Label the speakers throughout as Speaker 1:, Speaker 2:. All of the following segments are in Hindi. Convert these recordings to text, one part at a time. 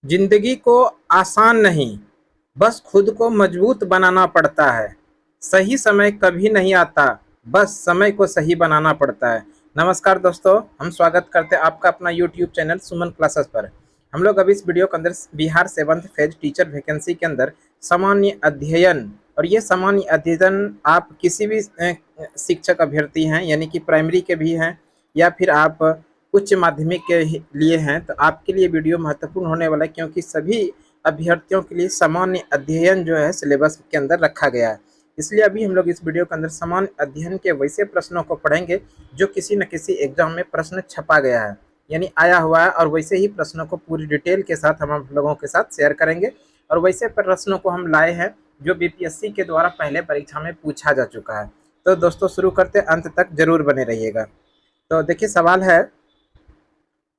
Speaker 1: जिंदगी को आसान नहीं, बस खुद को मजबूत बनाना पड़ता है। सही समय कभी नहीं आता, बस समय को सही बनाना पड़ता है। नमस्कार दोस्तों, हम स्वागत करते हैं आपका अपना यूट्यूब चैनल सुमन क्लासेस पर। हम लोग अभी इस वीडियो के अंदर Bihar 7th phase teacher vacancy के अंदर सामान्य अध्ययन, और ये सामान्य अध्ययन आप किसी भी शिक्षक अभ्यर्थी हैं, यानी कि प्राइमरी के भी हैं या फिर आप उच्च माध्यमिक के लिए हैं, तो आपके लिए वीडियो महत्वपूर्ण होने वाला है, क्योंकि सभी अभ्यर्थियों के लिए सामान्य अध्ययन जो है सिलेबस के अंदर रखा गया है। इसलिए अभी हम लोग इस वीडियो के अंदर सामान्य अध्ययन के वैसे प्रश्नों को पढ़ेंगे जो किसी न किसी एग्जाम में प्रश्न छपा गया है, यानी आया हुआ है, और वैसे ही प्रश्नों को पूरी डिटेल के साथ हम आप लोगों के साथ शेयर करेंगे। और वैसे प्रश्नों को हम लाए हैं जो बीपीएससी के द्वारा पहले परीक्षा में पूछा जा चुका है। तो दोस्तों शुरू करते, अंत तक जरूर बने रहिएगा। तो देखिए, सवाल है,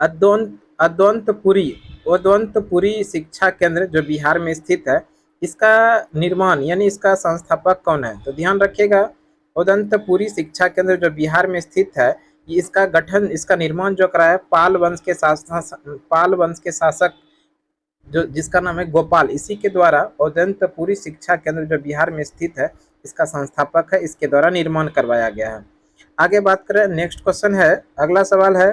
Speaker 1: अद्वंतपुरी उद्वंतपुरी शिक्षा केंद्र जो बिहार में स्थित है, इसका निर्माण यानी इसका संस्थापक कौन है? तो ध्यान रखिएगा, उद्वंतपुरी शिक्षा केंद्र जो बिहार में स्थित है, ये इसका गठन, इसका निर्माण जो कराया पाल वंश के शासक जो जिसका नाम है गोपाल, इसी के द्वारा उद्वंतपुरी शिक्षा केंद्र जो बिहार में स्थित है, इसका संस्थापक है, इसके द्वारा निर्माण करवाया गया है। आगे बात करें, नेक्स्ट क्वेश्चन है, अगला सवाल है,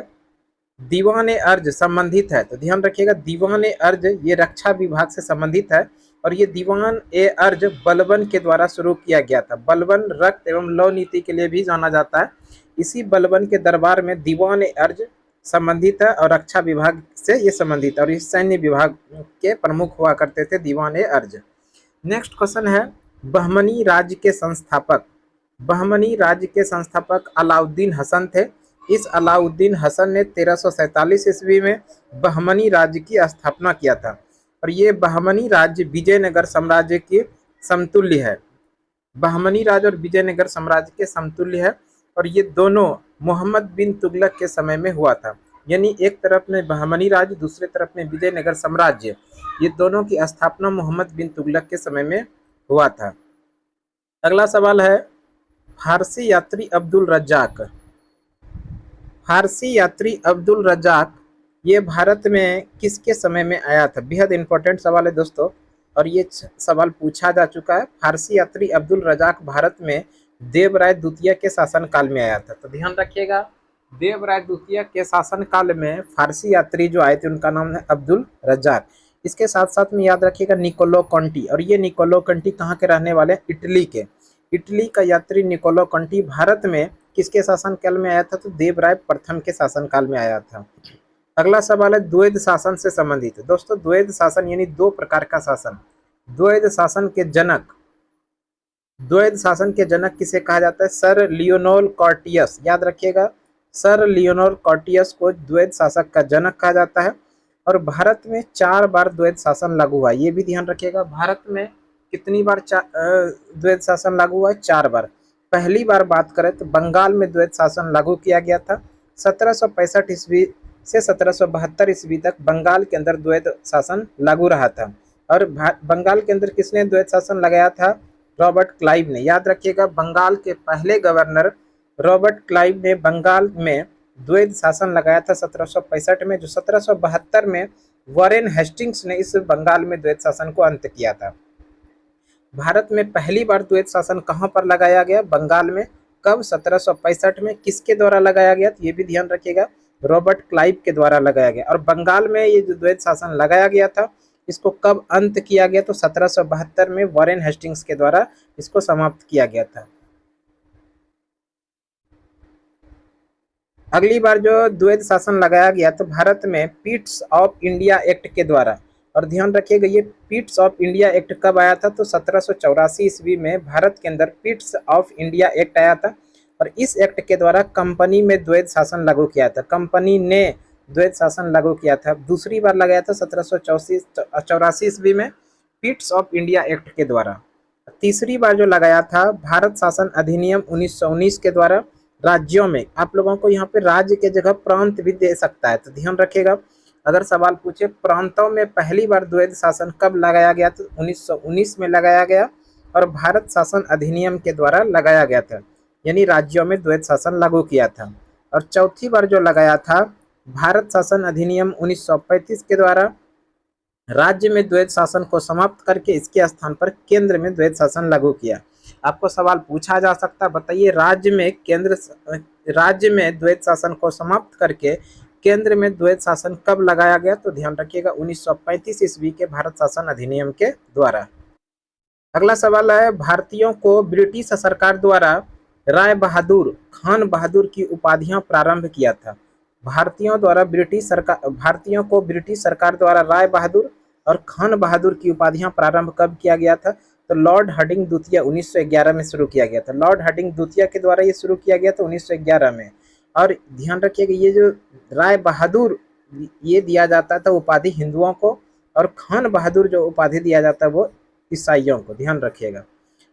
Speaker 1: दीवान अर्ज संबंधित है। तो ध्यान रखिएगा, दीवान अर्ज ये रक्षा विभाग से संबंधित है, और ये दीवान ए अर्ज बलबन के द्वारा शुरू किया गया था। बलबन रक्त एवं लौ नीति के लिए भी जाना जाता है। इसी बलबन के दरबार में दीवान ए अर्ज संबंधित है, और रक्षा विभाग से ये संबंधित है, और इस सैन्य विभाग के प्रमुख हुआ करते थे दीवान ए अर्ज। नेक्स्ट क्वेश्चन है, बहमनी राज्य के संस्थापक। बहमनी राज्य के संस्थापक अलाउद्दीन हसन थे। इस अलाउद्दीन हसन ने 1347 ईस्वी में बहमनी राज्य की स्थापना किया था, और ये बहमनी राज्य विजयनगर साम्राज्य के समतुल्य है। बहमनी राज्य और विजयनगर साम्राज्य के समतुल्य है, और ये दोनों मोहम्मद बिन तुगलक के समय में हुआ था। यानी एक तरफ में बहमनी राज्य, दूसरे तरफ में विजयनगर साम्राज्य, ये दोनों की स्थापना मोहम्मद बिन तुगलक के समय में हुआ था। अगला सवाल है, फारसी यात्री अब्दुल रज्जाक। फारसी यात्री अब्दुल रज्जाक ये भारत में किसके समय में आया था? बेहद इंपॉर्टेंट सवाल है दोस्तों, और ये सवाल पूछा जा चुका है। फारसी यात्री अब्दुल रज्जाक भारत में देवराय द्वितीय के शासन काल में आया था। तो ध्यान रखिएगा, देवराय द्वितीय के शासन काल में फारसी यात्री जो आए थे उनका नाम है अब्दुल रज्जाक। इसके साथ साथ में याद रखिएगा निकोलो कंटी, और ये निकोलो कंटी कहाँ के रहने वाले हैं? इटली के। इटली का यात्री निकोलो कंटी भारत में किसके शासन काल में आया था? तो देवराय प्रथम के शासन काल में आया था। अगला सवाल है, द्वैध शासन से संबंधित। दोस्तों, द्वैध शासन यानी दो प्रकार का शासन। द्वैध शासन के जनक, द्वैध शासन के जनक किसे कहा जाता है? सर लियोनोल कॉर्टियस। याद रखिएगा, सर लियोनोल कॉर्टियस को द्वैध शासक का जनक कहा जाता है। और भारत में 4 बार द्वैध शासन लागू हुआ, ये भी ध्यान रखिएगा। भारत में कितनी बार द्वैध शासन लागू हुआ है? 4 बार। पहली बार बात करें तो बंगाल में द्वैध शासन लागू किया गया था। 1765 ईस्वी से 1772 ईस्वी तक बंगाल के अंदर द्वैध शासन लागू रहा था। और बंगाल के अंदर किसने द्वैध शासन लगाया था? रॉबर्ट क्लाइव ने। याद रखिएगा, बंगाल के पहले गवर्नर रॉबर्ट क्लाइव ने बंगाल में द्वैध शासन लगाया था 1765 में, जो 1772 में वॉरेन हेस्टिंग्स ने इस बंगाल में द्वैध शासन को अंत किया था। भारत में पहली बार द्वैध शासन कहाँ पर लगाया गया? बंगाल में। कब? 1765 में। किसके द्वारा लगाया गया? तो ये भी ध्यान रखिएगा, रॉबर्ट क्लाइव के द्वारा लगाया गया। और बंगाल में ये जो द्वैध शासन लगाया गया था, इसको कब अंत किया गया? तो 1772 में वॉरेन हेस्टिंग्स के द्वारा इसको समाप्त किया गया था। अगली बार जो द्वैध शासन लगाया गया तो भारत में पीट्स ऑफ इंडिया एक्ट के द्वारा। और ध्यान रखिएगा, ये पीट्स ऑफ इंडिया एक्ट कब आया था? तो 1784 ईस्वी में भारत के अंदर पीट्स ऑफ इंडिया एक्ट आया था, और इस एक्ट के द्वारा कंपनी में द्वैध शासन लागू किया था। कंपनी ने द्वैध शासन लागू किया था। दूसरी बार लगाया था 1784 ईस्वी में पीट्स ऑफ इंडिया एक्ट के द्वारा। तीसरी बार जो लगाया था भारत शासन अधिनियम 1919 के द्वारा। राज्यों में आप लोगों को यहाँ पे राज्य के जगह प्रांत भी दे सकता है, तो ध्यान रखिएगा। अगर सवाल पूछे प्रांतों में पहली बार द्वैध शासन कब लगाया गया, तो 1919 में लगाया गया, और भारत शासन अधिनियम के द्वारा लगाया गया था, यानी राज्यों में द्वैध शासन लागू किया था। और चौथी बार जो लगाया था भारत शासन अधिनियम 1935 के द्वारा। राज्य में द्वैध शासन को समाप्त करके इसके स्थान पर केंद्र में द्वैध शासन लागू किया। आपको सवाल पूछा जा सकता है, बताइए राज्य में द्वैध शासन को समाप्त करके केंद्र में द्वैध शासन कब लगाया गया? तो ध्यान रखिएगा 1935 ईस्वी के भारत शासन अधिनियम के द्वारा। अगला सवाल है, भारतीयों को ब्रिटिश सरकार द्वारा राय बहादुर, खान बहादुर की उपाधियां प्रारंभ किया था। भारतीयों को ब्रिटिश सरकार द्वारा राय बहादुर और खान बहादुर की उपाधियां प्रारंभ कब किया गया था? तो लॉर्ड हार्डिंग द्वितीय 1911 में शुरू किया गया था। लॉर्ड हार्डिंग द्वितीय के द्वारा ये शुरू किया गया था 1911 में। और ध्यान रखिएगा ये जो राय बहादुर ये दिया जाता था उपाधि हिंदुओं को, और खान बहादुर जो उपाधि दिया जाता है वो ईसाइयों को, ध्यान रखिएगा।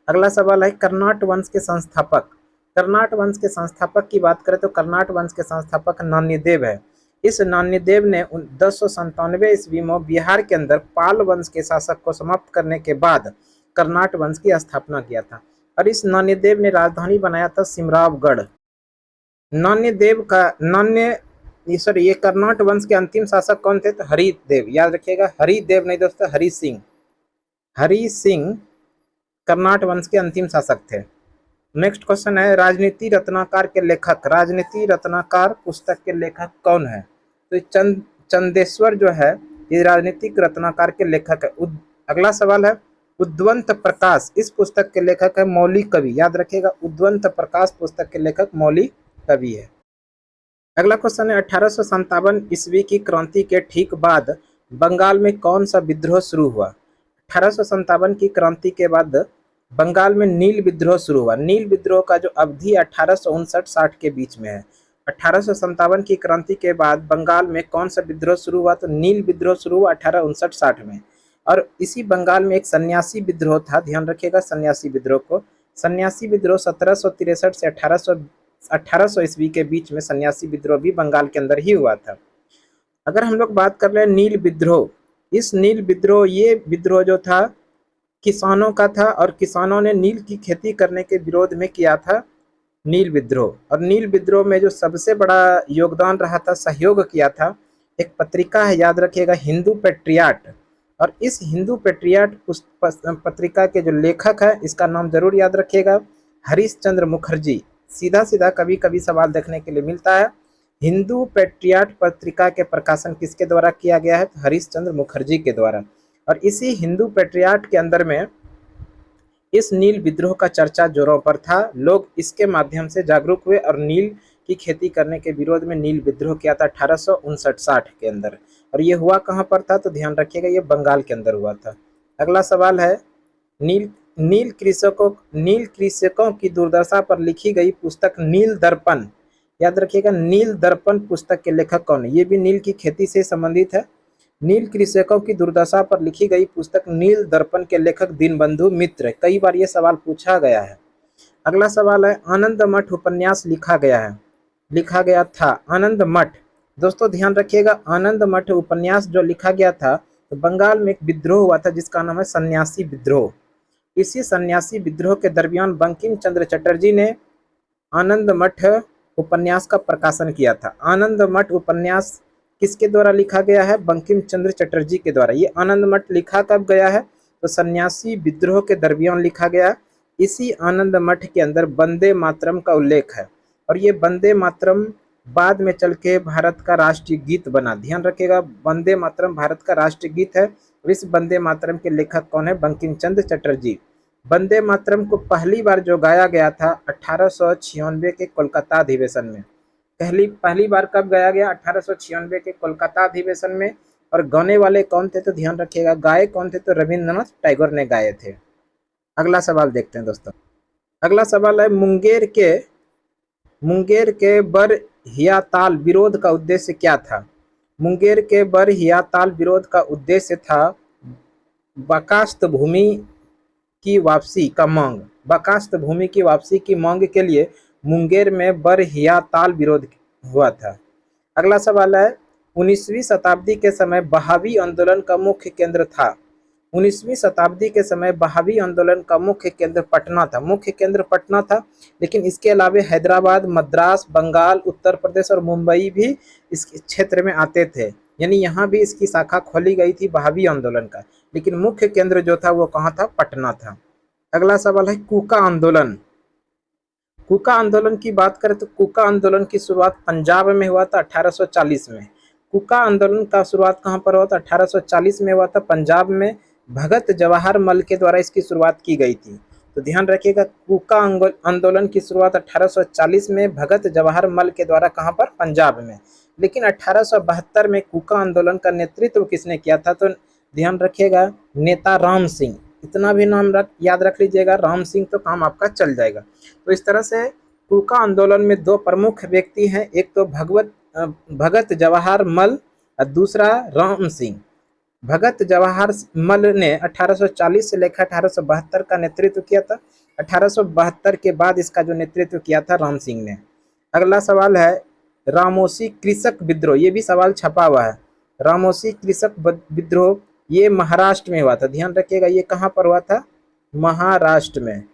Speaker 1: अगला सवाल है, कर्नाट वंश के संस्थापक। कर्नाट वंश के संस्थापक की बात करें तो कर्नाट वंश के संस्थापक नान्यदेव है। इस नान्यदेव ने 1097 ईस्वी में बिहार के अंदर पाल वंश के शासक को समाप्त करने के बाद कर्नाट वंश की स्थापना किया था। और इस नान्यदेव ने राजधानी बनाया था सिमरावगढ़। ये कर्नाट वंश के अंतिम शासक कौन थे? तो हरिदेव, याद रखिएगा, हरिदेव नहीं दोस्तों, हरि सिंह। हरि सिंह कर्नाट वंश के अंतिम शासक थे। नेक्स्ट क्वेश्चन है, राजनीति रत्नाकर के लेखक। राजनीति रत्नाकर पुस्तक के लेखक कौन है? तो चंदेश्वर जो है ये राजनीतिक रत्नाकर के लेखक है। अगला सवाल है, उद्वंत प्रकाश इस पुस्तक के लेखक है मौली कवि। याद रखिएगा, उद्वंत प्रकाश पुस्तक के लेखक मौली कवि है। अगला क्वेश्चन है, 1857 ईस्वी की क्रांति के ठीक बाद बंगाल में कौन सा विद्रोह शुरू हुआ? 1857 की क्रांति के बाद बंगाल में नील विद्रोह शुरू हुआ। नील विद्रोह का जो अवधि 1859-60 के बीच में है। 1857 की क्रांति के बाद बंगाल में कौन सा विद्रोह शुरू हुआ? तो नील विद्रोह शुरू हुआ 1859-60 में। और इसी बंगाल में एक सन्यासी विद्रोह था, ध्यान रखिएगा सन्यासी विद्रोह को। सन्यासी विद्रोह 1763 से 1800 ईस्वी के बीच में सन्यासी विद्रोह भी बंगाल के अंदर ही हुआ था। अगर हम लोग बात कर रहे हैं नील विद्रोह, इस नील विद्रोह, ये विद्रोह जो था किसानों का था और किसानों ने नील की खेती करने के विरोध में किया था नील विद्रोह। और नील विद्रोह में जो सबसे बड़ा योगदान रहा था, सहयोग किया था, एक पत्रिका है, याद रखिएगा, हिंदू पेट्रियाट। और इस हिंदू पेट्रियाट पत्रिका के जो लेखक है, इसका नाम जरूर याद रखिएगा, हरीश चंद्र मुखर्जी। सीधा सीधा कभी कभी सवाल देखने के लिए मिलता है। हिंदू पेट्रियाट पत्रिका के प्रकाशन किसके द्वारा किया गया है? तो हरीश चंद्र मुखर्जी के द्वारा। और इसी हिंदू पेट्रियाट के अंदर में इस नील विद्रोह का चर्चा जोरों पर था। लोग इसके माध्यम से जागरूक हुए और नील की खेती करने के विरोध में नील विद्रोह किया था 1859-60 के अंदर। और ये हुआ कहाँ पर था? तो ध्यान रखिएगा, ये बंगाल के अंदर हुआ था। अगला सवाल है, नील कृषकों की दुर्दशा पर लिखी गई पुस्तक नील दर्पण। याद रखिएगा, नील दर्पण पुस्तक के लेखक कौन है? ये भी नील की खेती से संबंधित है। नील कृषकों की दुर्दशा पर लिखी गई पुस्तक नील दर्पण के लेखक दीनबंधु मित्र। कई बार ये सवाल पूछा गया है। अगला सवाल है, आनंद मठ उपन्यास लिखा गया था। आनंद मठ, दोस्तों ध्यान रखिएगा, आनंद मठ उपन्यास जो लिखा गया था, तो बंगाल में एक विद्रोह हुआ था जिसका नाम है सन्यासी विद्रोह। इसी सन्यासी विद्रोह के दरमियान बंकिम चंद्र चटर्जी ने आनंद मठ उपन्यास का प्रकाशन किया था। आनंद मठ उपन्यास किसके द्वारा लिखा गया है? बंकिम चंद्र चटर्जी के द्वारा। ये आनंद मठ लिखा कब गया है? तो सन्यासी विद्रोह के दरमियान लिखा गया। इसी आनंद मठ के अंदर वंदे मातरम का उल्लेख है। और ये वंदे मातरम बाद में चल के भारत का राष्ट्रीय गीत बना। ध्यान रखिएगा, वंदे मातरम भारत का राष्ट्रीय गीत है। और इस वंदे मातरम के लेखक कौन है? बंकिम चंद्र चटर्जी। वंदे मातरम को पहली बार जो गाया गया था 1896 के कोलकाता अधिवेशन में। पहली बार कब गाया गया? 1896 के कोलकाता अधिवेशन में। और गाने वाले कौन थे? तो ध्यान रखिएगा, गाए कौन थे? तो रविंद्रनाथ टैगोर ने गाए थे। अगला सवाल देखते हैं दोस्तों। अगला सवाल है, मुंगेर के बरहियाताल विरोध का उद्देश्य क्या था? मुंगेर के बरहियाताल विरोध का उद्देश्य था बकास्त भूमि की वापसी का मांग। बकास्त भूमि की वापसी की मांग के लिए मुंगेर में बरहियाताल विरोध हुआ था। अगला सवाल है, 19वीं शताब्दी के समय बहावी आंदोलन का मुख्य केंद्र था। 19वीं शताब्दी के समय बहावी आंदोलन का मुख्य केंद्र पटना था। लेकिन इसके अलावा हैदराबाद, मद्रास, बंगाल, उत्तर प्रदेश और मुंबई भी इस क्षेत्र में आते थे। यानी यहाँ भी इसकी शाखा खोली गई थी वहाबी आंदोलन का, लेकिन मुख्य केंद्र जो था वो कहाँ था? पटना था। अगला सवाल है कूका आंदोलन। कूका आंदोलन की बात करें तो कूका आंदोलन की शुरुआत पंजाब में हुआ था 1840 में। कूका आंदोलन का शुरुआत कहाँ पर हुआ था? 1840 में हुआ था पंजाब में। भगत जवाहर मल के द्वारा इसकी शुरुआत की गई थी। तो ध्यान रखिएगा, कूका आंदोलन की शुरुआत 1840 में भगत जवाहर मल के द्वारा कहाँ पर? पंजाब में। लेकिन 1872 में कूका आंदोलन का नेतृत्व किसने किया था? तो ध्यान रखिएगा, नेता राम सिंह। इतना भी नाम याद रख लीजिएगा, राम सिंह, तो काम आपका चल जाएगा। तो इस तरह से कूका आंदोलन में दो प्रमुख व्यक्ति हैं, एक तो भगत जवाहर मल और दूसरा राम सिंह। भगत जवाहर मल ने 1840 से लेकर 1872 का नेतृत्व किया था। 1872 के बाद इसका जो नेतृत्व किया था राम सिंह ने। अगला सवाल है रामोसी कृषक विद्रोह। ये भी सवाल छपा हुआ है। रामोसी कृषक विद्रोह ये महाराष्ट्र में हुआ था। ध्यान रखिएगा, ये कहाँ पर हुआ था? महाराष्ट्र में।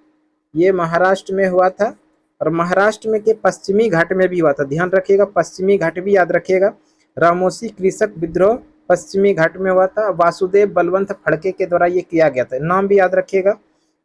Speaker 1: ये महाराष्ट्र में हुआ था और महाराष्ट्र में के पश्चिमी घाट में भी हुआ था। ध्यान रखिएगा, पश्चिमी घाट भी याद रखिएगा। रामोसी कृषक विद्रोह पश्चिमी घाट में हुआ था। वासुदेव बलवंत फड़के के द्वारा ये किया गया था। नाम भी याद रखिएगा,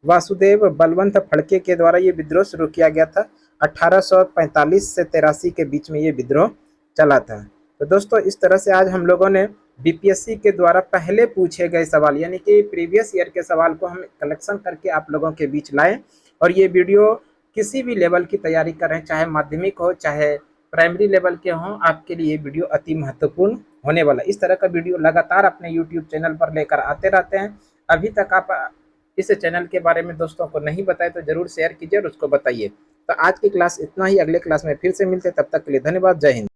Speaker 1: वासुदेव बलवंत फड़के के द्वारा ये विद्रोह शुरू किया गया था। 1845 से 83 के बीच में ये विद्रोह चला था। तो दोस्तों, इस तरह से आज हम लोगों ने बीपीएससी के द्वारा पहले पूछे गए सवाल यानी कि प्रीवियस ईयर के सवाल को हम कलेक्शन करके आप लोगों के बीच लाए। और ये वीडियो किसी भी लेवल की तैयारी कर रहे हैं, चाहे माध्यमिक हो चाहे प्राइमरी लेवल के हों, आपके लिए ये वीडियो अति महत्वपूर्ण होने वाला है। इस तरह का वीडियो लगातार अपने यूट्यूब चैनल पर लेकर आते रहते हैं। अभी तक आप इस चैनल के बारे में दोस्तों को नहीं बताए तो जरूर शेयर कीजिए और उसको बताइए। तो आज की क्लास इतना ही, अगले क्लास में फिर से मिलते हैं, तब तक के लिए धन्यवाद, जय हिंद।